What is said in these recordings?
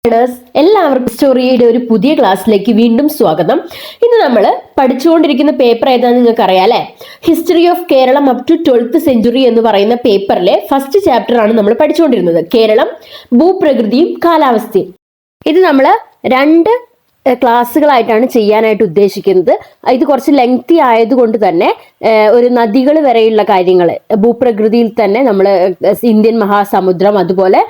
എല്ലാവർക്കും സ്റ്റോറിയുടെ ഒരു പുതിയ ക്ലാസ്സിലേക്ക് വീണ്ടും സ്വാഗതം. ഇന്ന് നമ്മൾ പഠിച്ചുകൊണ്ടിരിക്കുന്ന പേപ്പർ ഏതാണെന്ന് നിങ്ങൾക്ക് അറിയാം അല്ലെ? History of Keralam up to 12th century എന്ന് പറയുന്ന പേപ്പറിലെ ഫസ്റ്റ് ചാപ്റ്റർ ആണ് നമ്മൾ പഠിച്ചുകൊണ്ടിരുന്നത്. കേരളം, ഭൂപ്രകൃതിയും കാലാവസ്ഥയും. ഇത് നമ്മൾ രണ്ട് ക്ലാസ്സുകളായിട്ടാണ് ചെയ്യാനായിട്ട് ഉദ്ദേശിക്കുന്നത്. ഇത് കുറച്ച് ലെങ്തി ആയതുകൊണ്ട് തന്നെ ഒരു നദികൾ വരെയുള്ള കാര്യങ്ങൾ, ഭൂപ്രകൃതിയിൽ തന്നെ നമ്മൾ ഇന്ത്യൻ മഹാസമുദ്രം, അതുപോലെ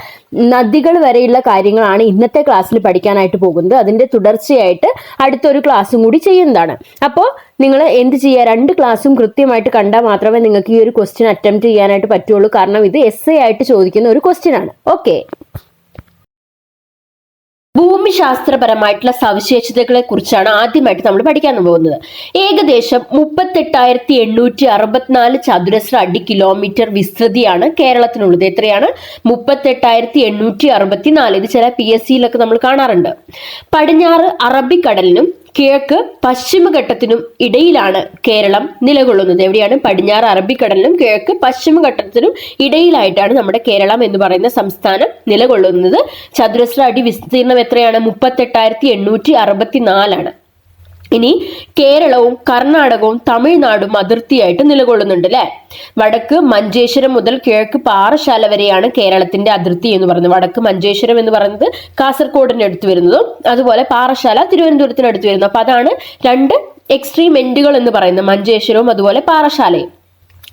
നദികൾ വരെയുള്ള കാര്യങ്ങളാണ് ഇന്നത്തെ ക്ലാസ്സിൽ പഠിക്കാനായിട്ട് പോകുന്നത്. അതിന്റെ തുടർച്ചയായിട്ട് അടുത്തൊരു ക്ലാസ്സും കൂടി ചെയ്യുന്നതാണ്. അപ്പോൾ നിങ്ങൾ എന്ത് ചെയ്യുക, രണ്ട് ക്ലാസ്സും കൃത്യമായിട്ട് കണ്ടാൽ മാത്രമേ നിങ്ങൾക്ക് ഈ ഒരു ക്വസ്റ്റ്യൻ അറ്റംപ്റ്റ് ചെയ്യാനായിട്ട് പറ്റുള്ളൂ. കാരണം ഇത് എസ്സേ ആയിട്ട് ചോദിക്കുന്ന ഒരു ക്വസ്റ്റ്യൻ ആണ്. ഓക്കെ, ഭൂമിശാസ്ത്രപരമായിട്ടുള്ള സവിശേഷതകളെ കുറിച്ചാണ് ആദ്യമായിട്ട് നമ്മൾ പഠിക്കാൻ പോകുന്നത്. ഏകദേശം 38,864 ചതുരശ്ര അടി കിലോമീറ്റർ വിസ്തൃതിയാണ് കേരളത്തിനുള്ളത്. എത്രയാണ്? 38,864. ഇത് ചില PSCയിലൊക്കെ നമ്മൾ കാണാറുണ്ട്. പടിഞ്ഞാറ് അറബിക്കടലിനും കിഴക്ക് പശ്ചിമഘട്ടത്തിനും ഇടയിലാണ് കേരളം നിലകൊള്ളുന്നത്. എവിടെയാണ്? പടിഞ്ഞാറ് അറബിക്കടലിനും കിഴക്ക് പശ്ചിമഘട്ടത്തിനും ഇടയിലായിട്ടാണ് നമ്മുടെ കേരളം എന്ന് പറയുന്ന സംസ്ഥാനം നിലകൊള്ളുന്നത്. ചതുരശ്ര അടി വിസ്തീർണം എത്രയാണ്? 38,864 ആണ്. ഇനി കേരളവും കർണാടകവും തമിഴ്നാടും അതിർത്തിയായിട്ട് നിലകൊള്ളുന്നുണ്ട് അല്ലെ? വടക്ക് മഞ്ചേശ്വരം മുതൽ കിഴക്ക് പാറശാല വരെയാണ് കേരളത്തിന്റെ അതിർത്തി എന്ന് പറയുന്നത്. വടക്ക് മഞ്ചേശ്വരം എന്ന് പറയുന്നത് കാസർഗോഡിന് അടുത്ത് വരുന്നതും അതുപോലെ പാറശാല തിരുവനന്തപുരത്തിന് അടുത്ത് വരുന്നു. അപ്പൊ അതാണ് രണ്ട് എക്സ്ട്രീം എൻഡുകൾ എന്ന് പറയുന്നത്, മഞ്ചേശ്വരവും അതുപോലെ പാറശാലയും.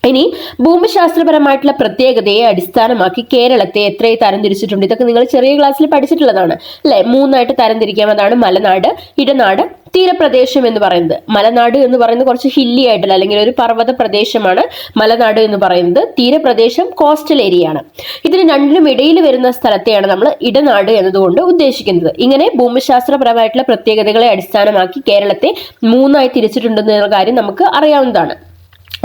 ഇനി ഭൂമിശാസ്ത്രപരമായിട്ടുള്ള പ്രത്യേകതയെ അടിസ്ഥാനമാക്കി കേരളത്തെ എത്രയും തരംതിരിച്ചിട്ടുണ്ട്. ഇതൊക്കെ നിങ്ങൾ ചെറിയ ക്ലാസ്സിൽ പഠിച്ചിട്ടുള്ളതാണ് അല്ലെ? മൂന്നായിട്ട് തരംതിരിക്കാം. അതാണ് മലനാട്, ഇടനാട്, തീരപ്രദേശം എന്ന് പറയുന്നത്. മലനാട് എന്ന് പറയുന്നത് കുറച്ച് ഹില്ലി ആയിട്ടുള്ള അല്ലെങ്കിൽ ഒരു പർവ്വത പ്രദേശമാണ് മലനാട് എന്ന് പറയുന്നത്. തീരപ്രദേശം കോസ്റ്റൽ ഏരിയ ആണ്. ഇതിന് രണ്ടിനും ഇടയിൽ വരുന്ന സ്ഥലത്തെയാണ് നമ്മൾ ഇടനാട് എന്നതുകൊണ്ട് ഉദ്ദേശിക്കുന്നത്. ഇങ്ങനെ ഭൂമിശാസ്ത്രപരമായിട്ടുള്ള പ്രത്യേകതകളെ അടിസ്ഥാനമാക്കി കേരളത്തെ മൂന്നായി തിരിച്ചിട്ടുണ്ടെന്നുള്ള കാര്യം നമുക്ക് അറിയാവുന്നതാണ്.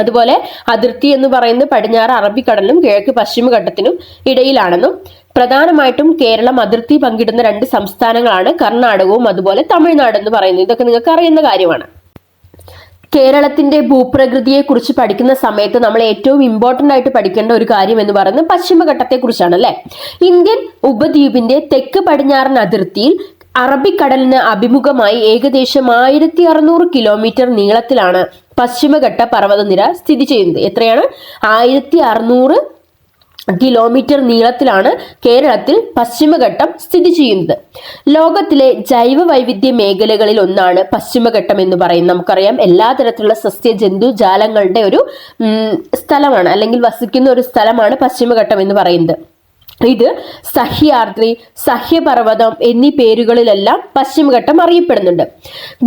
അതുപോലെ അതിർത്തി എന്ന് പറയുന്നത് പടിഞ്ഞാറ് അറബിക്കടലിനും കിഴക്ക് പശ്ചിമഘട്ടത്തിനും ഇടയിലാണെന്നും പ്രധാനമായിട്ടും കേരളം അതിർത്തി പങ്കിടുന്ന രണ്ട് സംസ്ഥാനങ്ങളാണ് കർണാടകവും അതുപോലെ തമിഴ്നാട് എന്ന് പറയുന്നത്. ഇതൊക്കെ നിങ്ങൾക്ക് അറിയുന്ന കാര്യമാണ്. കേരളത്തിന്റെ ഭൂപ്രകൃതിയെ കുറിച്ച് പഠിക്കുന്ന സമയത്ത് നമ്മൾ ഏറ്റവും ഇമ്പോർട്ടന്റ് ആയിട്ട് പഠിക്കേണ്ട ഒരു കാര്യം എന്ന് പറയുന്നത് പശ്ചിമഘട്ടത്തെ കുറിച്ചാണ് അല്ലെ? ഇന്ത്യൻ ഉപദ്വീപിന്റെ തെക്ക് പടിഞ്ഞാറൻ അതിർത്തിയിൽ അറബിക്കടലിന് അഭിമുഖമായി ഏകദേശം 1600 കിലോമീറ്റർ നീളത്തിലാണ് പശ്ചിമഘട്ട പർവ്വതനിര സ്ഥിതി ചെയ്യുന്നത്. എത്രയാണ്? 1600 കിലോമീറ്റർ നീളത്തിലാണ് കേരളത്തിൽ പശ്ചിമഘട്ടം സ്ഥിതി ചെയ്യുന്നത്. ലോകത്തിലെ ജൈവ വൈവിധ്യ മേഖലകളിൽ ഒന്നാണ് പശ്ചിമഘട്ടം എന്ന് പറയുന്നത്. നമുക്കറിയാം, എല്ലാ തരത്തിലുള്ള സസ്യ ജന്തുജാലങ്ങളുടെ ഒരു സ്ഥലമാണ് അല്ലെങ്കിൽ വസിക്കുന്ന ഒരു സ്ഥലമാണ് പശ്ചിമഘട്ടം എന്ന് പറയുന്നത്. ഇത് സഹ്യാദ്രി, സഹ്യപർവ്വതം എന്നീ പേരുകളിലെല്ലാം പശ്ചിമഘട്ടം അറിയപ്പെടുന്നുണ്ട്.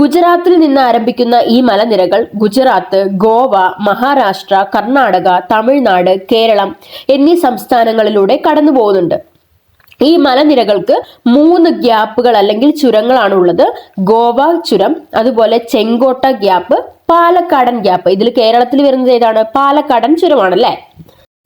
ഗുജറാത്തിൽ നിന്ന് ആരംഭിക്കുന്ന ഈ മലനിരകൾ ഗുജറാത്ത്, ഗോവ, മഹാരാഷ്ട്ര, കർണാടക, തമിഴ്നാട്, കേരളം എന്നീ സംസ്ഥാനങ്ങളിലൂടെ കടന്നു പോകുന്നുണ്ട്. ഈ മലനിരകൾക്ക് 3 ഗ്യാപ്പുകൾ അല്ലെങ്കിൽ ചുരങ്ങളാണ് ഉള്ളത്. ഗോവ ചുരം, അതുപോലെ ചെങ്കോട്ട ഗ്യാപ്പ്, പാലക്കാടൻ ഗ്യാപ്പ്. ഇതിൽ കേരളത്തിൽ വരുന്നത് ഏതാണ്? പാലക്കാടൻ ചുരമാണ് അല്ലെ?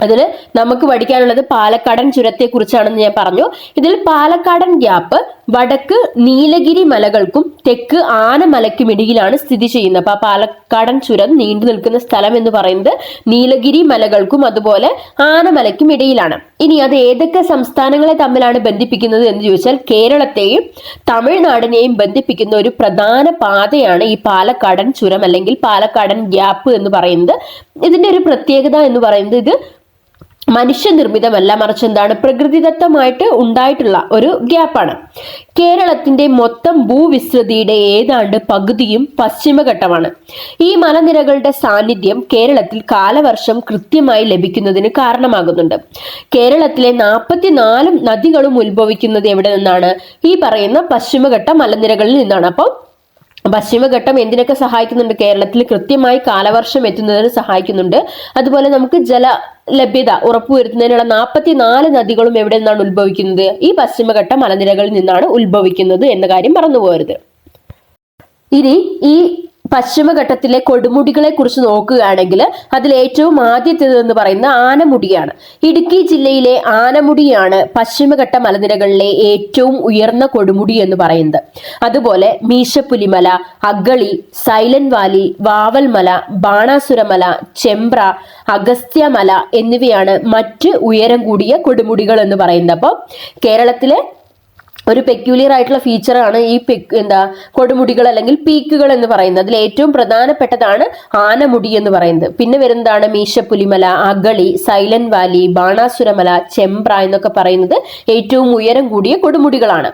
അതിൽ നമുക്ക് പഠിക്കാനുള്ളത് പാലക്കാടൻ ചുരത്തെ കുറിച്ചാണെന്ന് ഞാൻ പറഞ്ഞു. ഇതിൽ പാലക്കാടൻ ഗ്യാപ്പ് വടക്ക് നീലഗിരി മലകൾക്കും തെക്ക് ആനമലയ്ക്കും ഇടയിലാണ് സ്ഥിതി ചെയ്യുന്നത്. അപ്പൊ ആ പാലക്കാടൻ ചുരം നീണ്ടു നിൽക്കുന്ന സ്ഥലം എന്ന് പറയുന്നത് നീലഗിരി മലകൾക്കും അതുപോലെ ആനമലയ്ക്കും ഇടയിലാണ്. ഇനി അത് ഏതൊക്കെ സംസ്ഥാനങ്ങളെ തമ്മിലാണ് ബന്ധിപ്പിക്കുന്നത് എന്ന് ചോദിച്ചാൽ കേരളത്തെയും തമിഴ്നാടിനെയും ബന്ധിപ്പിക്കുന്ന ഒരു പ്രധാന പാതയാണ് ഈ പാലക്കാടൻ ചുരം അല്ലെങ്കിൽ പാലക്കാടൻ ഗ്യാപ്പ് എന്ന് പറയുന്നത്. ഇതിന്റെ ഒരു പ്രത്യേകത എന്ന് പറയുന്നത് ഇത് മനുഷ്യനിർമ്മിതമല്ല, മറിച്ച് എന്താണ്? പ്രകൃതിദത്തമായിട്ട് ഉണ്ടായിട്ടുള്ള ഒരു ഗ്യാപ്പാണ്. കേരളത്തിന്റെ മൊത്തം ഭൂവിസ്തൃതിയുടെ ഏതാണ്ട് പകുതിയും പശ്ചിമഘട്ടമാണ്. ഈ മലനിരകളുടെ സാന്നിധ്യം കേരളത്തിൽ കാലവർഷം കൃത്യമായി ലഭിക്കുന്നതിന് കാരണമാകുന്നുണ്ട്. കേരളത്തിലെ 44 നദികളും ഉത്ഭവിക്കുന്നത് എവിടെ നിന്നാണ്? ഈ പറയുന്ന പശ്ചിമഘട്ട മലനിരകളിൽ നിന്നാണ്. അപ്പം പശ്ചിമഘട്ടം എന്തിനൊക്കെ സഹായിക്കുന്നുണ്ട്? കേരളത്തിൽ കൃത്യമായി കാലവർഷം എത്തുന്നതിന് സഹായിക്കുന്നുണ്ട്. അതുപോലെ നമുക്ക് ജല ലഭ്യത ഉറപ്പുവരുത്തുന്നതിനുള്ള 44 നദികളും എവിടെ നിന്നാണ് ഉത്ഭവിക്കുന്നത്? ഈ പശ്ചിമഘട്ട മലനിരകളിൽ നിന്നാണ് ഉത്ഭവിക്കുന്നത് എന്ന കാര്യം മറന്നുപോകരുത്. ഇനി ഈ പശ്ചിമഘട്ടത്തിലെ കൊടുമുടികളെ കുറിച്ച് നോക്കുകയാണെങ്കിൽ അതിൽ ഏറ്റവും ആദ്യത്തേത് എന്ന് പറയുന്ന ആനമുടിയാണ്. ഇടുക്കി ജില്ലയിലെ ആനമുടിയാണ് പശ്ചിമഘട്ട മലനിരകളിലെ ഏറ്റവും ഉയർന്ന കൊടുമുടി എന്ന് പറയുന്നത്. അതുപോലെ മീശപ്പുലിമല, അഗളി, സൈലന്റ് വാലി, വാവൽമല, ബാണാസുരമല, ചെമ്പ്ര, അഗസ്ത്യമല എന്നിവയാണ് മറ്റ് ഉയരം കൂടിയ കൊടുമുടികൾ എന്ന് പറയുന്നത്. അപ്പോൾ കേരളത്തിലെ ഒരു പെക്യുലിയർ ആയിട്ടുള്ള ഫീച്ചറാണ് ഈ കൊടുമുടികൾ അല്ലെങ്കിൽ പീക്കുകൾ എന്ന് പറയുന്നത്. അതിൽ ഏറ്റവും പ്രധാനപ്പെട്ടതാണ് ആനമുടി എന്ന് പറയുന്നത്. പിന്നെ വരുന്നതാണ് മീശപ്പുലിമല, അഗളി, സൈലന്റ് വാലി, ബാണാസുരമല, ചെമ്പ്ര എന്നൊക്കെ പറയുന്നത് ഏറ്റവും ഉയരം കൂടിയ കൊടുമുടികളാണ്.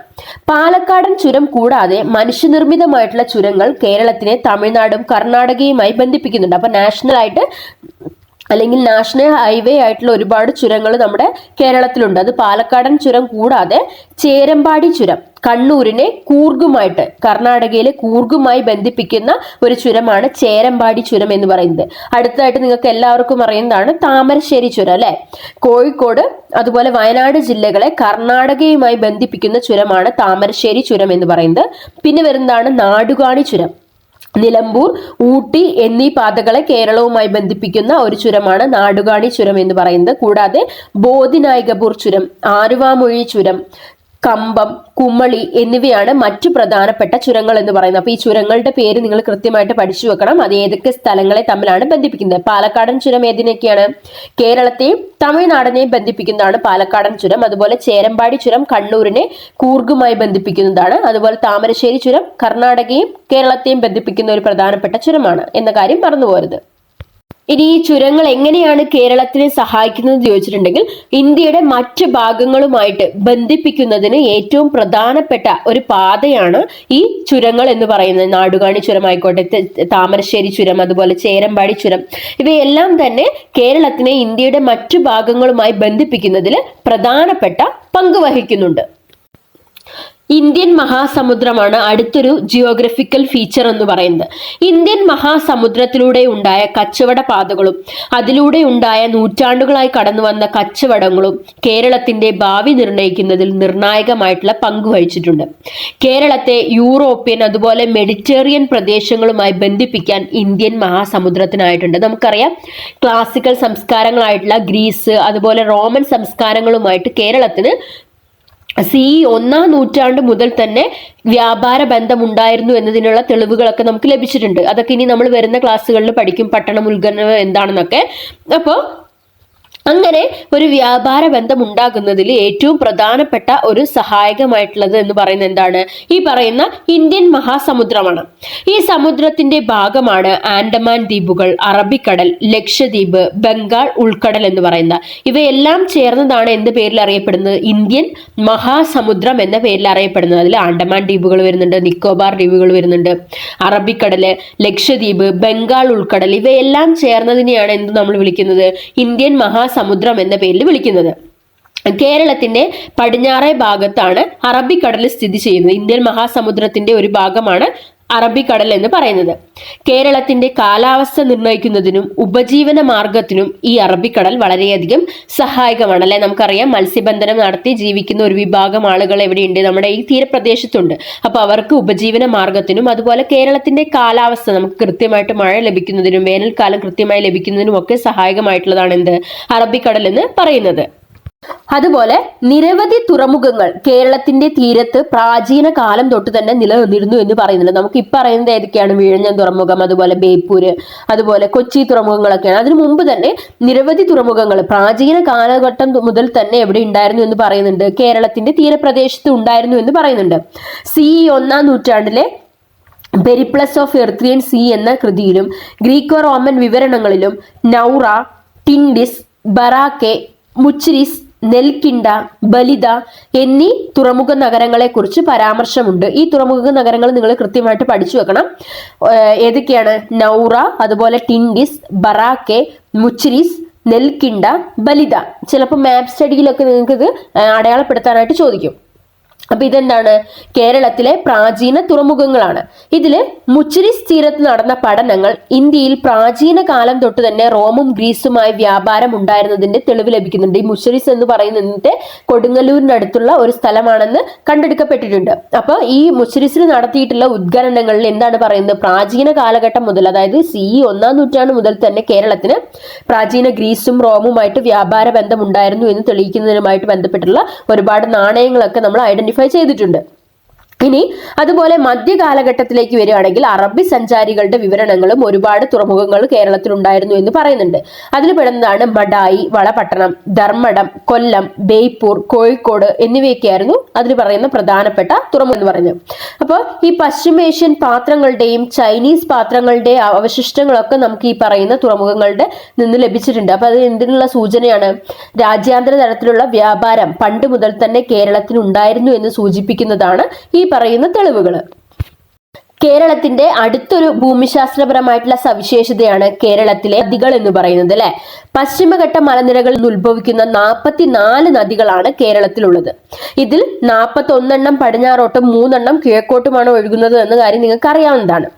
പാലക്കാടൻ ചുരം കൂടാതെ മനുഷ്യനിർമ്മിതമായിട്ടുള്ള ചുരങ്ങൾ കേരളത്തിനെ തമിഴ്നാടും കർണാടകയുമായി ബന്ധിപ്പിക്കുന്നുണ്ട്. അപ്പൊ നാഷണൽ ആയിട്ട് അല്ലെങ്കിൽ നാഷണൽ ഹൈവേ ആയിട്ടുള്ള ഒരുപാട് ചുരങ്ങൾ നമ്മുടെ കേരളത്തിലുണ്ട്. അത് പാലക്കാടൻ ചുരം കൂടാതെ ചേരമ്പാടി ചുരം കണ്ണൂരിനെ കൂർഗുമായിട്ട്, കർണാടകയിലെ കൂർഗുമായി ബന്ധിപ്പിക്കുന്ന ഒരു ചുരമാണ് ചേരമ്പാടി ചുരം എന്ന് പറയുന്നത്. അടുത്തതായിട്ട് നിങ്ങൾക്ക് എല്ലാവർക്കും അറിയുന്നതാണ് താമരശ്ശേരി ചുരം അല്ലെ. കോഴിക്കോട് അതുപോലെ വയനാട് ജില്ലകളെ കർണാടകയുമായി ബന്ധിപ്പിക്കുന്ന ചുരമാണ് താമരശ്ശേരി ചുരം എന്ന് പറയുന്നത്. പിന്നെ വരുന്നതാണ് നാടുകാണി ചുരം. നിലമ്പൂർ, ഊട്ടി എന്നീ പാതകളെ കേരളവുമായി ബന്ധിപ്പിക്കുന്ന ഒരു ചുരമാണ് നാടുകാണി ചുരം എന്ന് പറയുന്നത്. കൂടാതെ ബോധിനായകപൂർ ചുരം, ആലുവാമൊഴി ചുരം, കമ്പം, കുമ്മളി എന്നിവയാണ് മറ്റു പ്രധാനപ്പെട്ട ചുരങ്ങൾ എന്ന് പറയുന്നത്. അപ്പൊ ഈ ചുരങ്ങളുടെ പേര് നിങ്ങൾ കൃത്യമായിട്ട് പഠിച്ചു വെക്കണം. അത് ഏതൊക്കെ സ്ഥലങ്ങളെ തമ്മിലാണ് ബന്ധിപ്പിക്കുന്നത്. പാലക്കാടൻ ചുരം ഏതിനൊക്കെയാണ്? കേരളത്തെയും തമിഴ്നാടിനെയും ബന്ധിപ്പിക്കുന്നതാണ് പാലക്കാടൻ ചുരം. അതുപോലെ ചേരമ്പാടി ചുരം കണ്ണൂരിനെ കൂർഗുമായി ബന്ധിപ്പിക്കുന്നതാണ്. അതുപോലെ താമരശ്ശേരി ചുരം കർണാടകയും കേരളത്തെയും ബന്ധിപ്പിക്കുന്ന ഒരു പ്രധാനപ്പെട്ട ചുരമാണ് എന്ന കാര്യം മറന്നുപോകരുത്. ഇനി ഈ ചുരങ്ങൾ എങ്ങനെയാണ് കേരളത്തിനെ സഹായിക്കുന്നത് ചോദിച്ചിട്ടുണ്ടെങ്കിൽ, ഇന്ത്യയുടെ മറ്റ് ഭാഗങ്ങളുമായിട്ട് ബന്ധിപ്പിക്കുന്നതിന് ഏറ്റവും പ്രധാനപ്പെട്ട ഒരു പാതയാണ് ഈ ചുരങ്ങൾ എന്ന് പറയുന്നത്. നാടുകാണി ചുരം ആയിക്കോട്ടെ, താമരശ്ശേരി ചുരം, അതുപോലെ ചേരമ്പാടി ചുരം, ഇവയെല്ലാം തന്നെ കേരളത്തിനെ ഇന്ത്യയുടെ മറ്റു ഭാഗങ്ങളുമായി ബന്ധിപ്പിക്കുന്നതിൽ പ്രധാനപ്പെട്ട പങ്ക് വഹിക്കുന്നുണ്ട്. ഇന്ത്യൻ മഹാസമുദ്രമാണ് അടുത്തൊരു ജിയോഗ്രഫിക്കൽ ഫീച്ചർ എന്ന് പറയുന്നത്. ഇന്ത്യൻ മഹാസമുദ്രത്തിലൂടെ ഉണ്ടായ കച്ചവട പാതകളും അതിലൂടെ ഉണ്ടായ നൂറ്റാണ്ടുകളായി കടന്നു വന്ന കച്ചവടങ്ങളും കേരളത്തിന്റെ ഭാവി നിർണ്ണയിക്കുന്നതിൽ നിർണായകമായിട്ടുള്ള പങ്ക് വഹിച്ചിട്ടുണ്ട്. കേരളത്തെ യൂറോപ്യൻ അതുപോലെ മെഡിറ്ററേനിയൻ പ്രദേശങ്ങളുമായി ബന്ധിപ്പിക്കാൻ ഇന്ത്യൻ മഹാസമുദ്രത്തിനായിട്ടുണ്ട്. നമുക്കറിയാം, ക്ലാസിക്കൽ സംസ്കാരങ്ങളായിട്ടുള്ള ഗ്രീസ് അതുപോലെ റോമൻ സംസ്കാരങ്ങളുമായിട്ട് കേരളത്തിന് CE 1-ാം നൂറ്റാണ്ട് മുതൽ തന്നെ വ്യാപാര ബന്ധം ഉണ്ടായിരുന്നു എന്നതിനുള്ള തെളിവുകളൊക്കെ നമുക്ക് ലഭിച്ചിട്ടുണ്ട്. അതൊക്കെ ഇനി നമ്മൾ വരുന്ന ക്ലാസ്സുകളിൽ പഠിക്കും, പട്ടണം ഉത്ഖനനം എന്താണെന്നൊക്കെ. അപ്പോൾ അങ്ങനെ ഒരു വ്യാപാര ബന്ധം ഉണ്ടാകുന്നതിൽ ഏറ്റവും പ്രധാനപ്പെട്ട ഒരു സഹായകമായിട്ടുള്ളത് എന്ന് പറയുന്നത് എന്താണ്? ഈ പറയുന്ന ഇന്ത്യൻ മഹാസമുദ്രമാണ്. ഈ സമുദ്രത്തിന്റെ ഭാഗമാണ് ആൻഡമാൻ ദ്വീപുകൾ, അറബിക്കടൽ, ലക്ഷദ്വീപ്, ബംഗാൾ ഉൾക്കടൽ എന്ന് പറയുന്ന ഇവയെല്ലാം ചേർന്നതാണ് എന്ത് പേരിൽ അറിയപ്പെടുന്നത്? ഇന്ത്യൻ മഹാസമുദ്രം എന്ന പേരിൽ അറിയപ്പെടുന്നത്. അതിൽ ആൻഡമാൻ ദ്വീപുകൾ വരുന്നുണ്ട്, നിക്കോബാർ ദ്വീപുകൾ വരുന്നുണ്ട്, അറബിക്കടല്, ലക്ഷദ്വീപ്, ബംഗാൾ ഉൾക്കടൽ ഇവയെല്ലാം ചേർന്നതിനെയാണ് എന്ത് നമ്മൾ വിളിക്കുന്നത്? ഇന്ത്യൻ മഹാസമുദ്രം എന്ന പേരിൽ വിളിക്കുന്നത്. കേരളത്തിന്റെ പടിഞ്ഞാറേ ഭാഗത്താണ് അറബിക്കടൽ സ്ഥിതി ചെയ്യുന്നത്. ഇന്ത്യൻ മഹാസമുദ്രത്തിന്റെ ഒരു ഭാഗമാണ് അറബിക്കടൽ എന്ന് പറയുന്നത്. കേരളത്തിന്റെ കാലാവസ്ഥ നിർണ്ണയിക്കുന്നതിനും ഉപജീവന മാർഗത്തിനും ഈ അറബിക്കടൽ വളരെയധികം സഹായകമാണ് അല്ലെ. നമുക്കറിയാം, മത്സ്യബന്ധനം നടത്തി ജീവിക്കുന്ന ഒരു വിഭാഗം ആളുകൾ എവിടെയുണ്ട്? നമ്മുടെ ഈ തീരപ്രദേശത്തുണ്ട്. അപ്പൊ അവർക്ക് ഉപജീവന മാർഗത്തിനും അതുപോലെ കേരളത്തിന്റെ കാലാവസ്ഥ നമുക്ക് കൃത്യമായിട്ട് മഴ ലഭിക്കുന്നതിനും വേനൽക്കാലം കൃത്യമായി ലഭിക്കുന്നതിനും ഒക്കെ സഹായകമായിട്ടുള്ളതാണ് എന്ത്? അറബിക്കടൽ എന്ന് പറയുന്നത്. അതുപോലെ നിരവധി തുറമുഖങ്ങൾ കേരളത്തിന്റെ തീരത്ത് പ്രാചീന കാലം തൊട്ട് തന്നെ നിലനിന്നിരുന്നു എന്ന് പറയുന്നുണ്ട്. നമുക്ക് ഇപ്പൊ പറയുന്നത് ഏതൊക്കെയാണ്? വിഴിഞ്ഞം തുറമുഖം, അതുപോലെ ബേപ്പൂര്, അതുപോലെ കൊച്ചി തുറമുഖങ്ങളൊക്കെയാണ്. അതിനു മുമ്പ് തന്നെ നിരവധി തുറമുഖങ്ങൾ പ്രാചീന കാലഘട്ടം മുതൽ തന്നെ എവിടെ ഉണ്ടായിരുന്നു എന്ന് പറയുന്നുണ്ട്? കേരളത്തിന്റെ തീരപ്രദേശത്ത് ഉണ്ടായിരുന്നു എന്ന് പറയുന്നുണ്ട്. CE 1-ാം നൂറ്റാണ്ടിലെ പെരിപ്ലസ് ഓഫ് എർത്രിയൻ സീ എന്ന കൃതിയിലും ഗ്രീക്കോ റോമൻ വിവരണങ്ങളിലും നൗറ, ടിൻഡിസ്, ബറാക്കെ, മുച്ചിരിസ്, നെൽക്കിണ്ട, ബലിത എന്നീ തുറമുഖ നഗരങ്ങളെ കുറിച്ച് പരാമർശമുണ്ട്. ഈ തുറമുഖ നഗരങ്ങൾ നിങ്ങൾ കൃത്യമായിട്ട് പഠിച്ചു വെക്കണം. ഏതൊക്കെയാണ്? നൗറ, അതുപോലെ ടിൻഡിസ്, ബറാക്കെ, മുച്ചിരിസ്, നെൽക്കിണ്ട, ബലിത. ചിലപ്പോൾ മാപ്പ് സ്റ്റഡിയിലൊക്കെ നിങ്ങൾക്ക് ഇത് അടയാളപ്പെടുത്താനായിട്ട് ചോദിക്കും. അപ്പൊ ഇതെന്താണ്? കേരളത്തിലെ പ്രാചീന തുറമുഖങ്ങളാണ്. ഇതില് മുച്ചിരിസ് തീരത്ത് നടന്ന പഠനങ്ങൾ ഇന്ത്യയിൽ പ്രാചീന കാലം തൊട്ട് തന്നെ റോമും ഗ്രീസുമായി വ്യാപാരം ഉണ്ടായിരുന്നതിന്റെ തെളിവ് ലഭിക്കുന്നുണ്ട്. ഈ മുച്ചിരിസ് എന്ന് പറയുന്നത് കൊടുങ്ങല്ലൂരിനടുത്തുള്ള ഒരു സ്ഥലമാണെന്ന് കണ്ടെടുക്കപ്പെട്ടിട്ടുണ്ട്. അപ്പൊ ഈ മുച്ചിരിസിൽ നടത്തിയിട്ടുള്ള ഉദ്ഖനനങ്ങളിൽ എന്താണ് പറയുന്നത്? പ്രാചീന കാലഘട്ടം മുതൽ, അതായത് CE 1-ാം നൂറ്റാണ്ട് മുതൽ തന്നെ കേരളത്തിന് പ്രാചീന ഗ്രീസും റോമുമായിട്ട് വ്യാപാര ബന്ധം ഉണ്ടായിരുന്നു എന്ന് തെളിയിക്കുന്നതിനുമായിട്ട് ബന്ധപ്പെട്ടുള്ള ഒരുപാട് നാണയങ്ങളൊക്കെ നമ്മൾ ഐഡന്റിഫൈ ചെയ്തിട്ടുണ്ട്. ഇനി അതുപോലെ മധ്യകാലഘട്ടത്തിലേക്ക് വരികയാണെങ്കിൽ അറബി സഞ്ചാരികളുടെ വിവരണങ്ങളും ഒരുപാട് തുറമുഖങ്ങൾ കേരളത്തിൽ ഉണ്ടായിരുന്നു എന്ന് പറയുന്നുണ്ട്. അതിൽ പെടുന്നതാണ് മഡായി, വളപട്ടണം, ധർമ്മടം, കൊല്ലം, ബേപ്പൂർ, കോഴിക്കോട് എന്നിവയൊക്കെയായിരുന്നു അതിൽ പറയുന്ന പ്രധാനപ്പെട്ട തുറമുഖം എന്ന് പറഞ്ഞു. അപ്പോൾ ഈ പശ്ചിമേഷ്യൻ പാത്രങ്ങളുടെയും ചൈനീസ് പാത്രങ്ങളുടെയും അവശിഷ്ടങ്ങളൊക്കെ നമുക്ക് ഈ പറയുന്ന തുറമുഖങ്ങളുടെ നിന്ന് ലഭിച്ചിട്ടുണ്ട്. അപ്പൊ അത് എന്തിനുള്ള സൂചനയാണ്? രാജ്യാന്തര തലത്തിലുള്ള വ്യാപാരം പണ്ട് മുതൽ തന്നെ കേരളത്തിൽ ഉണ്ടായിരുന്നു എന്ന് സൂചിപ്പിക്കുന്നതാണ് ഈ പറയുന്ന തെളിവുകൾ. കേരളത്തിന്റെ അടുത്തൊരു ഭൂമിശാസ്ത്രപരമായിട്ടുള്ള സവിശേഷതയാണ് കേരളത്തിലെ നദികൾ എന്ന് പറയുന്നത് അല്ലെ. പശ്ചിമഘട്ട മലനിരകളിൽ നിന്ന് ഉത്ഭവിക്കുന്ന 44 നദികളാണ് കേരളത്തിലുള്ളത്. ഇതിൽ 41 പടിഞ്ഞാറോട്ടും 3 കിഴക്കോട്ടുമാണ് ഒഴുകുന്നത് എന്ന കാര്യം നിങ്ങൾക്ക് അറിയാവുന്നതാണ്.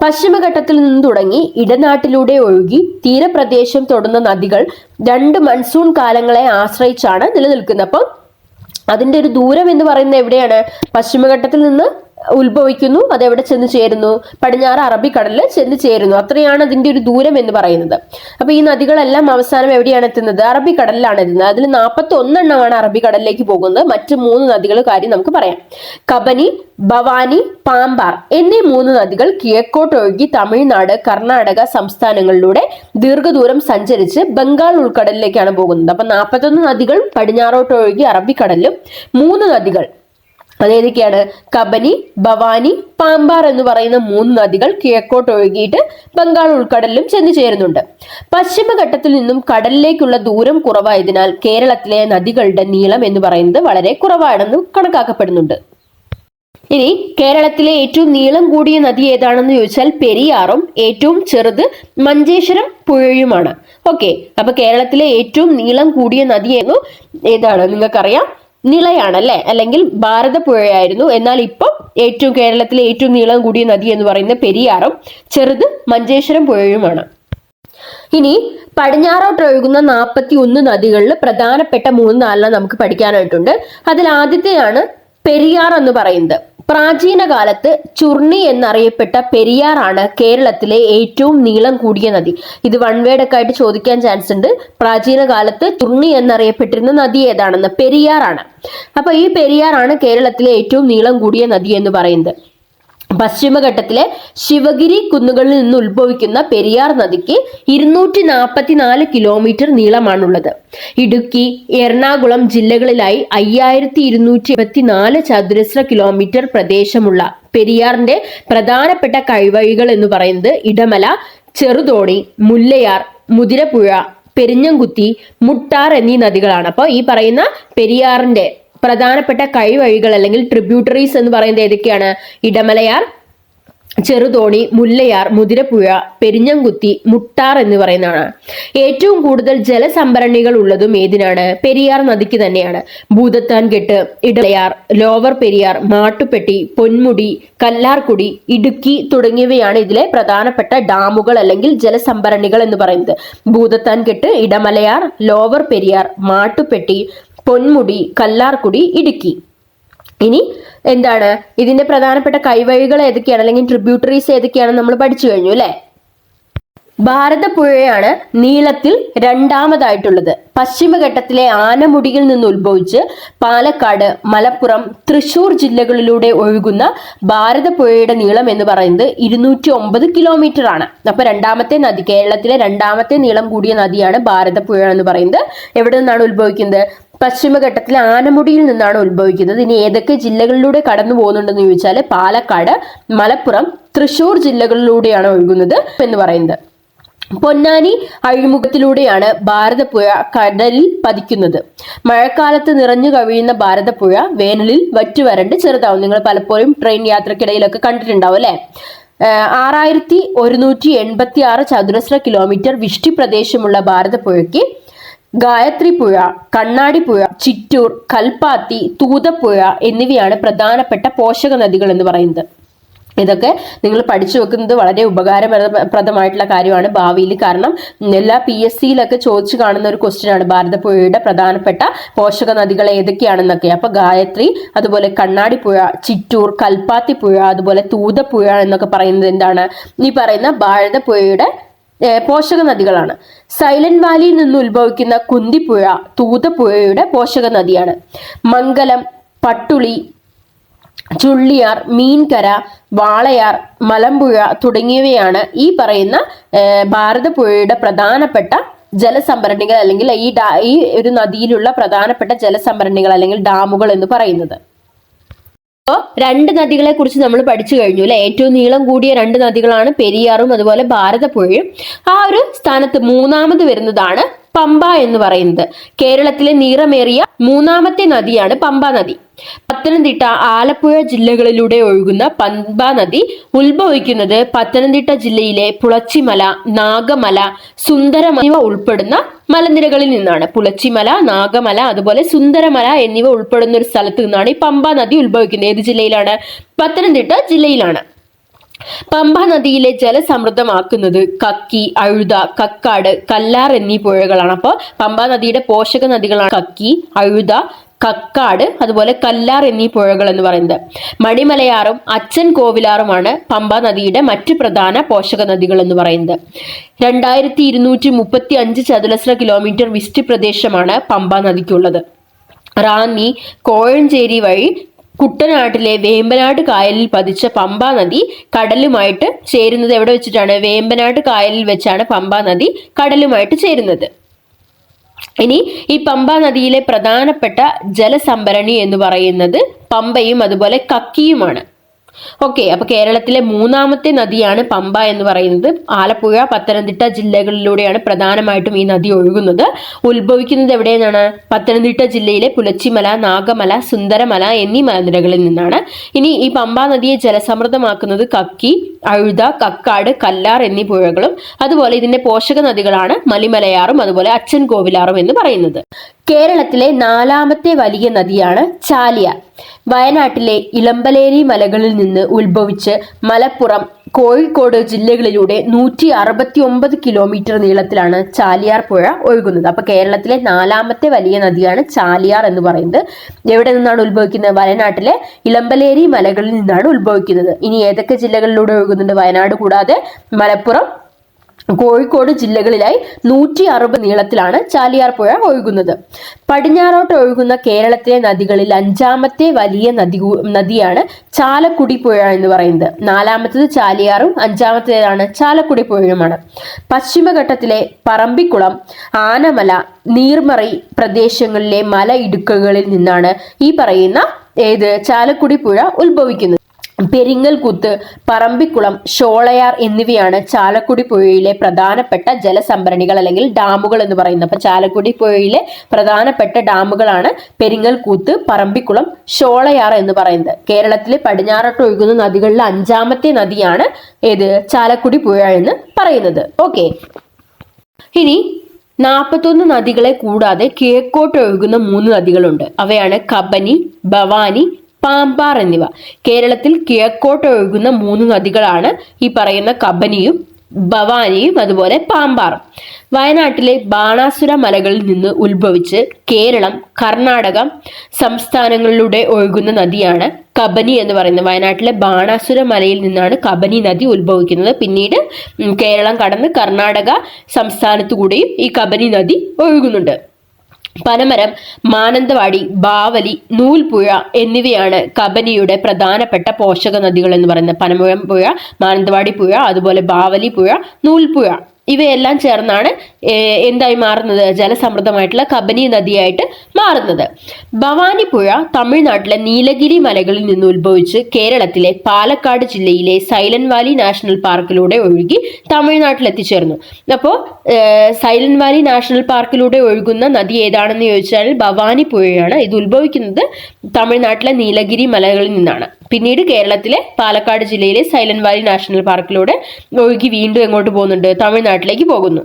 പശ്ചിമഘട്ടത്തിൽ നിന്ന് തുടങ്ങി ഇടനാട്ടിലൂടെ ഒഴുകി തീരപ്രദേശം തൊടുന്ന നദികൾ 2 മൺസൂൺ കാലങ്ങളെ ആശ്രയിച്ചാണ് നിലനിൽക്കുന്നത്. അപ്പം അതിന്റെ ഒരു ദൂരം എന്ന് പറയുന്നത് എവിടെയാണ്? പശ്ചിമഘട്ടത്തിൽ നിന്ന് ഉത്ഭവിക്കുന്നു, അതെവിടെ ചെന്ന് ചേരുന്നു? പടിഞ്ഞാറ് അറബിക്കടലിൽ ചെന്ന് ചേരുന്നു. അത്രയാണ് അതിന്റെ ഒരു ദൂരം എന്ന് പറയുന്നത്. അപ്പൊ ഈ നദികളെല്ലാം അവസാനം എവിടെയാണ് എത്തുന്നത്? അറബിക്കടലിലാണ് എത്തുന്നത്. അതിൽ 41 അറബിക്കടലിലേക്ക് പോകുന്നത്. മറ്റ് 3 നദികൾ കാര്യം നമുക്ക് പറയാം. കബനി, ഭവാനി, പാമ്പാർ എന്നീ 3 നദികൾ കിഴക്കോട്ട് ഒഴുകി തമിഴ്നാട്, കർണാടക സംസ്ഥാനങ്ങളിലൂടെ ദീർഘദൂരം സഞ്ചരിച്ച് ബംഗാൾ ഉൾക്കടലിലേക്കാണ് പോകുന്നത്. അപ്പൊ 41 നദികൾ പടിഞ്ഞാറോട്ട് ഒഴുകി അറബിക്കടലിലും 3 നദികൾ അതേതൊക്കെയാണ്? കബനി, ഭവാനി, പാമ്പാർ എന്ന് പറയുന്ന 3 നദികൾ കിഴക്കോട്ട് ഒഴുകിയിട്ട് ബംഗാൾ ഉൾക്കടലിലും ചെന്നു ചേരുന്നുണ്ട്. പശ്ചിമഘട്ടത്തിൽ നിന്നും കടലിലേക്കുള്ള ദൂരം കുറവായതിനാൽ കേരളത്തിലെ നദികളുടെ നീളം എന്ന് പറയുന്നത് വളരെ കുറവാണെന്ന് കണക്കാക്കപ്പെടുന്നുണ്ട്. ഇനി കേരളത്തിലെ ഏറ്റവും നീളം കൂടിയ നദി ഏതാണെന്ന് ചോദിച്ചാൽ പെരിയാറും ഏറ്റവും ചെറുത് മഞ്ചേശ്വരം പുഴയുമാണ്. ഓക്കെ, അപ്പൊ കേരളത്തിലെ ഏറ്റവും നീളം കൂടിയ നദി ഏതാണ്? നിങ്ങൾക്കറിയാം, നിളയാണ് അല്ലെ, അല്ലെങ്കിൽ ഭാരതപ്പുഴയായിരുന്നു. എന്നാൽ ഇപ്പം കേരളത്തിലെ ഏറ്റവും നീളം കൂടിയ നദി എന്ന് പറയുന്നത് പെരിയാറും ചെറുത് മഞ്ചേശ്വരം പുഴയുമാണ്. ഇനി പടിഞ്ഞാറോട്ട് ഒഴുകുന്ന 41 നദികളിൽ പ്രധാനപ്പെട്ട 3-4 നമുക്ക് പഠിക്കാനായിട്ടുണ്ട്. അതിൽ ആദ്യത്തെയാണ് പെരിയാർ എന്ന് പറയുന്നത്. പ്രാചീന കാലത്ത് ചുർണി എന്നറിയപ്പെട്ട പെരിയാറാണ് കേരളത്തിലെ ഏറ്റവും നീളം കൂടിയ നദി. ഇത് വൺ വേർഡ് ഒക്കെ ആയിട്ട് ചോദിക്കാൻ ചാൻസ് ഉണ്ട്. പ്രാചീന കാലത്ത് ചുർണി എന്നറിയപ്പെട്ടിരുന്ന നദി ഏതാണെന്ന്? പെരിയാറാണ്. അപ്പൊ ഈ പെരിയാറാണ് കേരളത്തിലെ ഏറ്റവും നീളം കൂടിയ നദി എന്ന് പറയുന്നത്. പശ്ചിമഘട്ടത്തിലെ ശിവഗിരി കുന്നുകളിൽ നിന്ന് ഉത്ഭവിക്കുന്ന പെരിയാർ നദിക്ക് 244 കിലോമീറ്റർ നീളമാണുള്ളത്. ഇടുക്കി, എറണാകുളം ജില്ലകളിലായി 5284 ചതുരശ്ര കിലോമീറ്റർ പ്രദേശമുള്ള പെരിയാറിന്റെ പ്രധാനപ്പെട്ട കൈവഴികൾ എന്ന് പറയുന്നത് ഇടമല, ചെറുതോണി, മുല്ലയാർ, മുതിരപ്പുഴ, പെരിഞ്ഞംകുത്തി, മുട്ടാർ എന്നീ നദികളാണ്. അപ്പോൾ ഈ പറയുന്ന പെരിയാറിന്റെ പ്രധാനപ്പെട്ട കൈവഴികൾ അല്ലെങ്കിൽ ട്രിബ്യൂട്ടറീസ് എന്ന് പറയുന്നത് ഏതൊക്കെയാണ്? ഇടമലയാർ, ചെറുതോണി, മുല്ലയാർ, മുതിരപ്പുഴ, പെരിഞ്ഞംകുത്തി, മുട്ടാർ എന്ന് പറയുന്നതാണ്. ഏറ്റവും കൂടുതൽ ജലസംഭരണികൾ ഉള്ളതും ഏതിനാണ്? പെരിയാർ നദിക്ക് തന്നെയാണ്. ഭൂതത്താൻകെട്ട്, ഇടമലയാർ, ലോവർ പെരിയാർ, മാട്ടുപ്പെട്ടി, പൊന്മുടി, കല്ലാർകുടി, ഇടുക്കി തുടങ്ങിയവയാണ് ഇതിലെ പ്രധാനപ്പെട്ട ഡാമുകൾ അല്ലെങ്കിൽ ജലസംഭരണികൾ എന്ന് പറയുന്നത്. ഭൂതത്താൻകെട്ട്, ഇടമലയാർ, ലോവർ പെരിയാർ, മാട്ടുപ്പെട്ടി, പൊന്മുടി, കല്ലാർകുടി, ഇടുക്കി. ഇനി എന്താണ് ഇതിന്റെ പ്രധാനപ്പെട്ട കൈവഴികൾ ഏതൊക്കെയാണ് അല്ലെങ്കിൽ ട്രിബ്യൂട്ടറീസ് ഏതൊക്കെയാണെന്ന് നമ്മൾ പഠിച്ചു കഴിഞ്ഞു അല്ലെ. ഭാരതപ്പുഴയാണ് നീളത്തിൽ 2ാമതായിട്ടുള്ളത്. പശ്ചിമഘട്ടത്തിലെ ആനമുടിയിൽ നിന്ന് ഉത്ഭവിച്ച് പാലക്കാട്, മലപ്പുറം, തൃശൂർ ജില്ലകളിലൂടെ ഒഴുകുന്ന ഭാരതപ്പുഴയുടെ നീളം എന്ന് പറയുന്നത് 209 കിലോമീറ്റർ ആണ്. അപ്പൊ രണ്ടാമത്തെ നദി, കേരളത്തിലെ 2ാമത്തെ നീളം കൂടിയ നദിയാണ് ഭാരതപ്പുഴ എന്ന് പറയുന്നത്. എവിടെ നിന്നാണ് ഉത്ഭവിക്കുന്നത്? പശ്ചിമഘട്ടത്തിലെ ആനമുടിയിൽ നിന്നാണ് ഉത്ഭവിക്കുന്നത്. ഇനി ഏതൊക്കെ ജില്ലകളിലൂടെ കടന്നു പോകുന്നുണ്ടെന്ന് ചോദിച്ചാൽ പാലക്കാട്, മലപ്പുറം, തൃശൂർ ജില്ലകളിലൂടെയാണ് ഒഴുകുന്നത് എന്ന് പറയുന്നത്. പൊന്നാനി അഴിമുഖത്തിലൂടെയാണ് ഭാരതപ്പുഴ കടലിൽ പതിക്കുന്നത്. മഴക്കാലത്ത് നിറഞ്ഞു കവിയുന്ന ഭാരതപ്പുഴ വേനലിൽ വറ്റുവരണ്ട് ചെറുതാവും. നിങ്ങൾ പലപ്പോഴും ട്രെയിൻ യാത്രക്കിടയിലൊക്കെ കണ്ടിട്ടുണ്ടാവും അല്ലെ. 6186 ചതുരശ്ര കിലോമീറ്റർ വിഷ്ടി പ്രദേശമുള്ള ഭാരതപ്പുഴയ്ക്ക് ഗായത്രി പുഴ, കണ്ണാടിപ്പുഴ, ചിറ്റൂർ, കൽപ്പാത്തി, തൂതപ്പുഴ എന്നിവയാണ് പ്രധാനപ്പെട്ട പോഷക നദികൾ എന്ന് പറയുന്നത്. ഇതൊക്കെ നിങ്ങൾ പഠിച്ചു വെക്കുന്നത് വളരെ ഉപകാരപ്രദമായിട്ടുള്ള കാര്യമാണ് ഭാവിയിൽ. കാരണം എല്ലാ PSCയിലൊക്കെ ചോദിച്ചു കാണുന്ന ഒരു ക്വസ്റ്റ്യൻ ആണ് ഭാരതപ്പുഴയുടെ പ്രധാനപ്പെട്ട പോഷക നദികൾ ഏതൊക്കെയാണെന്നൊക്കെ. അപ്പൊ ഗായത്രി, അതുപോലെ കണ്ണാടിപ്പുഴ, ചിറ്റൂർ, കൽപ്പാത്തിപ്പുഴ, അതുപോലെ തൂതപ്പുഴ എന്നൊക്കെ പറയുന്നത് എന്താണ്? ഈ പറയുന്ന ഭാരതപ്പുഴയുടെ പോഷക നദികളാണ്. സൈലന്റ് വാലിയിൽ നിന്ന് ഉത്ഭവിക്കുന്ന കുന്തിപ്പുഴ തൂതപ്പുഴയുടെ പോഷക നദിയാണ്. മംഗലം, പട്ടുളി, ചുള്ളിയാർ, മീൻകര, വാളയാർ, മലമ്പുഴ തുടങ്ങിയവയാണ് ഈ പറയുന്ന ഭാരതപ്പുഴയുടെ പ്രധാനപ്പെട്ട ജലസംഭരണികൾ, അല്ലെങ്കിൽ ഈ ഒരു നദിയിലുള്ള പ്രധാനപ്പെട്ട ജലസംഭരണികൾ അല്ലെങ്കിൽ ഡാമുകൾ എന്ന് പറയുന്നത്. അപ്പോൾ രണ്ട് നദികളെ കുറിച്ച് നമ്മൾ പഠിച്ചു കഴിഞ്ഞു അല്ലെ. ഏറ്റവും നീളം കൂടിയ രണ്ട് നദികളാണ് പെരിയാറും അതുപോലെ ഭാരതപ്പുഴയും. ആ ഒരു സ്ഥാനത്ത് മൂന്നാമത് വരുന്നതാണ് പമ്പ എന്ന് പറയുന്നത്. കേരളത്തിലെ നീളമേറിയ മൂന്നാമത്തെ നദിയാണ് പമ്പ നദി. പത്തനംതിട്ട, ആലപ്പുഴ ജില്ലകളിലൂടെ ഒഴുകുന്ന പമ്പ നദി ഉത്ഭവിക്കുന്നത് പത്തനംതിട്ട ജില്ലയിലെ പുളച്ചിമല, നാഗമല, സുന്ദരമല ഉൾപ്പെടുന്ന മലനിരകളിൽ നിന്നാണ്. പുളച്ചിമല, നാഗമല, അതുപോലെ സുന്ദരമല എന്നിവ ഉൾപ്പെടുന്ന ഒരു സ്ഥലത്ത് നിന്നാണ് ഈ പമ്പ നദി ഉത്ഭവിക്കുന്നത്. ഏത് ജില്ലയിലാണ്? പത്തനംതിട്ട ജില്ലയിലാണ്. പമ്പ നദിയിലെ ജലസമൃദ്ധമാക്കുന്നത് കക്കി, അഴുത, കക്കാട്, കല്ലാർ എന്നീ പുഴകളാണ്. അപ്പോൾ പമ്പ നദിയുടെ പോഷക നദികളാണ് കക്കി, അഴുത, കക്കാട്, അതുപോലെ കല്ലാർ എന്നീ പുഴകൾ എന്ന് പറയുന്നത്. മണിമലയാറും അച്ഛൻ കോവിലാറുമാണ് പമ്പ നദിയുടെ മറ്റ് പ്രധാന പോഷക നദികൾ എന്ന് പറയുന്നത്. 2235 ചതുരശ്ര കിലോമീറ്റർ വിസ്തൃത പ്രദേശമാണ് പമ്പ നദിക്കുള്ളത്. റാന്നി, കോഴഞ്ചേരി വഴി കുട്ടനാട്ടിലെ വേമ്പനാട് കായലിൽ പതിച്ച പമ്പ നദി കടലുമായിട്ട് ചേരുന്നത് എവിടെ വെച്ചിട്ടാണ്? വേമ്പനാട് കായലിൽ വെച്ചാണ് പമ്പ നദി കടലുമായിട്ട് ചേരുന്നത്. ഇനി ഈ പമ്പ നദിയിലെ പ്രധാനപ്പെട്ട ജലസംഭരണി എന്ന് പറയുന്നത് പമ്പയും അതുപോലെ കക്കിയുമാണ്. ഓക്കെ, അപ്പൊ കേരളത്തിലെ മൂന്നാമത്തെ നദിയാണ് പമ്പ എന്ന് പറയുന്നത്. ആലപ്പുഴ, പത്തനംതിട്ട ജില്ലകളിലൂടെയാണ് പ്രധാനമായിട്ടും ഈ നദി ഒഴുകുന്നത്. ഉത്ഭവിക്കുന്നത് എവിടെ നിന്നാണ്? പത്തനംതിട്ട ജില്ലയിലെ പുലച്ചിമല, നാഗമല, സുന്ദരമല എന്നീ മലനിരകളിൽ നിന്നാണ്. ഇനി ഈ പമ്പ നദിയെ ജലസമൃദ്ധമാക്കുന്നത് കക്കി, അഴുത, കക്കാട്, കല്ലാർ എന്നീ പുഴകളും അതുപോലെ ഇതിന്റെ പോഷക നദികളാണ് മലിമലയാറും അതുപോലെ അച്ഛൻ കോവിലാറും എന്ന് പറയുന്നത്. കേരളത്തിലെ നാലാമത്തെ വലിയ നദിയാണ് ചാലിയാർ. വയനാട്ടിലെ ഇളമ്പലേരി മലകളിൽ നിന്ന് ഉത്ഭവിച്ച് മലപ്പുറം, കോഴിക്കോട് ജില്ലകളിലൂടെ 169 കിലോമീറ്റർ നീളത്തിലാണ് ചാലിയാർ പുഴ ഒഴുകുന്നത്. അപ്പൊ കേരളത്തിലെ നാലാമത്തെ വലിയ നദിയാണ് ചാലിയാർ എന്ന് പറയുന്നത്. എവിടെ നിന്നാണ് ഉത്ഭവിക്കുന്നത്? വയനാട്ടിലെ ഇളമ്പലേരി മലകളിൽ നിന്നാണ് ഉത്ഭവിക്കുന്നത്. ഇനി ഏതൊക്കെ ജില്ലകളിലൂടെ ഒഴുകുന്നുണ്ട്? വയനാട് കൂടാതെ മലപ്പുറം, കോഴിക്കോട് ജില്ലകളിലായി 160 നീളത്തിലാണ് ചാലിയാർ പുഴ ഒഴുകുന്നത്. പടിഞ്ഞാറോട്ട് ഒഴുകുന്ന കേരളത്തിലെ നദികളിൽ അഞ്ചാമത്തെ വലിയ നദിയാണ് ചാലക്കുടി പുഴ എന്ന് പറയുന്നത്. നാലാമത്തേത് ചാലിയാറും അഞ്ചാമത്തേതാണ് ചാലക്കുടി പുഴയുമാണ്. പശ്ചിമഘട്ടത്തിലെ പറമ്പിക്കുളം, ആനമല, നീർമറി പ്രദേശങ്ങളിലെ മല ഇടുക്കുകളിൽ നിന്നാണ് ഈ പറയുന്ന ചാലക്കുടി പുഴ ഉത്ഭവിക്കുന്നത്. പെരിങ്ങൽകുത്ത്, പറമ്പിക്കുളം, ഷോളയാർ എന്നിവയാണ് ചാലക്കുടി പുഴയിലെ പ്രധാനപ്പെട്ട ജലസംഭരണികൾ അല്ലെങ്കിൽ ഡാമുകൾ എന്ന് പറയുന്നത്. അപ്പൊ ചാലക്കുടി പുഴയിലെ പ്രധാനപ്പെട്ട ഡാമുകളാണ് പെരിങ്ങൽകൂത്ത്, പറമ്പിക്കുളം, ഷോളയാർ എന്ന് പറയുന്നത്. കേരളത്തിലെ പടിഞ്ഞാറോട്ട് ഒഴുകുന്ന നദികളിൽ അഞ്ചാമത്തെ നദിയാണ് ചാലക്കുടി പുഴ എന്ന് പറയുന്നത്. ഓക്കെ, ഇനി 41 നദികളെ കൂടാതെ കിഴക്കോട്ട് ഒഴുകുന്ന 3 നദികളുണ്ട്. അവയാണ് കബനി, ഭവാനി, പാമ്പാർ എന്നിവ. കേരളത്തിൽ കിഴക്കോട്ട് ഒഴുകുന്ന 3 നദികളാണ് ഈ പറയുന്ന കബനിയും ഭവാനിയും അതുപോലെ പാമ്പാറും. വയനാട്ടിലെ ബാണാസുര മലകളിൽ നിന്ന് ഉത്ഭവിച്ച് കേരളം, കർണാടക സംസ്ഥാനങ്ങളിലൂടെ ഒഴുകുന്ന നദിയാണ് കബനി എന്ന് പറയുന്നത്. വയനാട്ടിലെ ബാണാസുര മലയിൽ നിന്നാണ് കബനി നദി ഉത്ഭവിക്കുന്നത്. പിന്നീട് കേരളം കടന്ന് കർണാടക സംസ്ഥാനത്തു കൂടെയും ഈ കബനി നദി ഒഴുകുന്നുണ്ട്. പനമരം, മാനന്തവാടി, ബാവലി, നൂൽപ്പുഴ എന്നിവയാണ് കബനിയുടെ പ്രധാനപ്പെട്ട പോഷക നദികൾ എന്ന് പറയുന്നത്. പനമരം പുഴ, മാനന്തവാടി പുഴ, അതുപോലെ ബാവലി പുഴ, നൂൽപ്പുഴ ഇവയെല്ലാം ചേർന്നാണ് എന്തായി മാറുന്നത്? ജലസമൃദ്ധമായിട്ടുള്ള കബനി നദിയായിട്ട് മാറുന്നത്. ഭവാനി പുഴ തമിഴ്നാട്ടിലെ നീലഗിരി മലകളിൽ നിന്ന് ഉത്ഭവിച്ച് കേരളത്തിലെ പാലക്കാട് ജില്ലയിലെ സൈലന്റ് വാലി നാഷണൽ പാർക്കിലൂടെ ഒഴുകി തമിഴ്നാട്ടിൽ എത്തിച്ചേർന്നു. അപ്പോൾ സൈലന്റ് വാലി നാഷണൽ പാർക്കിലൂടെ ഒഴുകുന്ന നദി ഏതാണെന്ന് ചോദിച്ചാൽ ഭവാനി പുഴയാണ്. ഇത് ഉത്ഭവിക്കുന്നത് തമിഴ്നാട്ടിലെ നീലഗിരി മലകളിൽ നിന്നാണ്. പിന്നീട് കേരളത്തിലെ പാലക്കാട് ജില്ലയിലെ സൈലന്റ് വാലി നാഷണൽ പാർക്കിലൂടെ ഒഴുകി വീണ്ടും എങ്ങോട്ട് പോകുന്നുണ്ട്? തമിഴ്നാട്ടിലേക്ക് പോകുന്നു.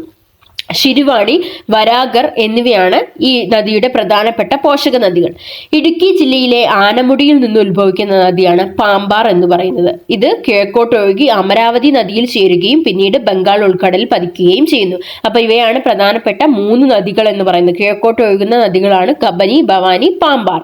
ശിരുവാണി, വരാഗർ എന്നിവയാണ് ഈ നദിയുടെ പ്രധാനപ്പെട്ട പോഷക നദികൾ. ഇടുക്കി ജില്ലയിലെ ആനമുടിയിൽ നിന്ന് ഉത്ഭവിക്കുന്ന നദിയാണ് പാമ്പാർ എന്ന് പറയുന്നത്. ഇത് കിഴക്കോട്ട് ഒഴുകി അമരാവതി നദിയിൽ ചേരുകയും പിന്നീട് ബംഗാൾ ഉൾക്കടലിൽ പതിക്കുകയും ചെയ്യുന്നു. അപ്പൊ ഇവയാണ് പ്രധാനപ്പെട്ട 3 നദികൾ എന്ന് പറയുന്നത്. കിഴക്കോട്ട് ഒഴുകുന്ന നദികളാണ് കബനി, ഭവാനി, പാമ്പാർ.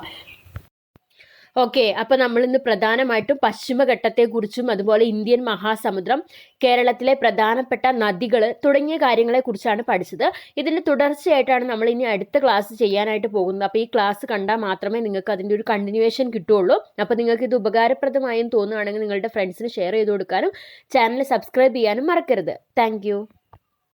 ഓക്കെ, അപ്പൊ നമ്മൾ ഇന്ന് പ്രധാനമായിട്ടും പശ്ചിമഘട്ടത്തെക്കുറിച്ചും അതുപോലെ ഇന്ത്യൻ മഹാസമുദ്രം, കേരളത്തിലെ പ്രധാനപ്പെട്ട നദികൾ തുടങ്ങിയ കാര്യങ്ങളെ കുറിച്ചാണ് പഠിച്ചത്. ഇതിന്റെ തുടർച്ചയായിട്ടാണ് നമ്മൾ ഇനി അടുത്ത ക്ലാസ് ചെയ്യാനായിട്ട് പോകുന്നത്. അപ്പോൾ ഈ ക്ലാസ് കണ്ടാൽ മാത്രമേ നിങ്ങൾക്ക് അതിന്റെ ഒരു കണ്ടിന്യൂവേഷൻ കിട്ടുള്ളൂ. അപ്പോൾ നിങ്ങൾക്ക് ഇത് ഉപകാരപ്രദമായും തോന്നുകയാണെങ്കിൽ നിങ്ങളുടെ ഫ്രണ്ട്സിന് ഷെയർ ചെയ്ത് കൊടുക്കാനും ചാനൽ സബ്സ്ക്രൈബ് ചെയ്യാനും മറക്കരുത്. താങ്ക്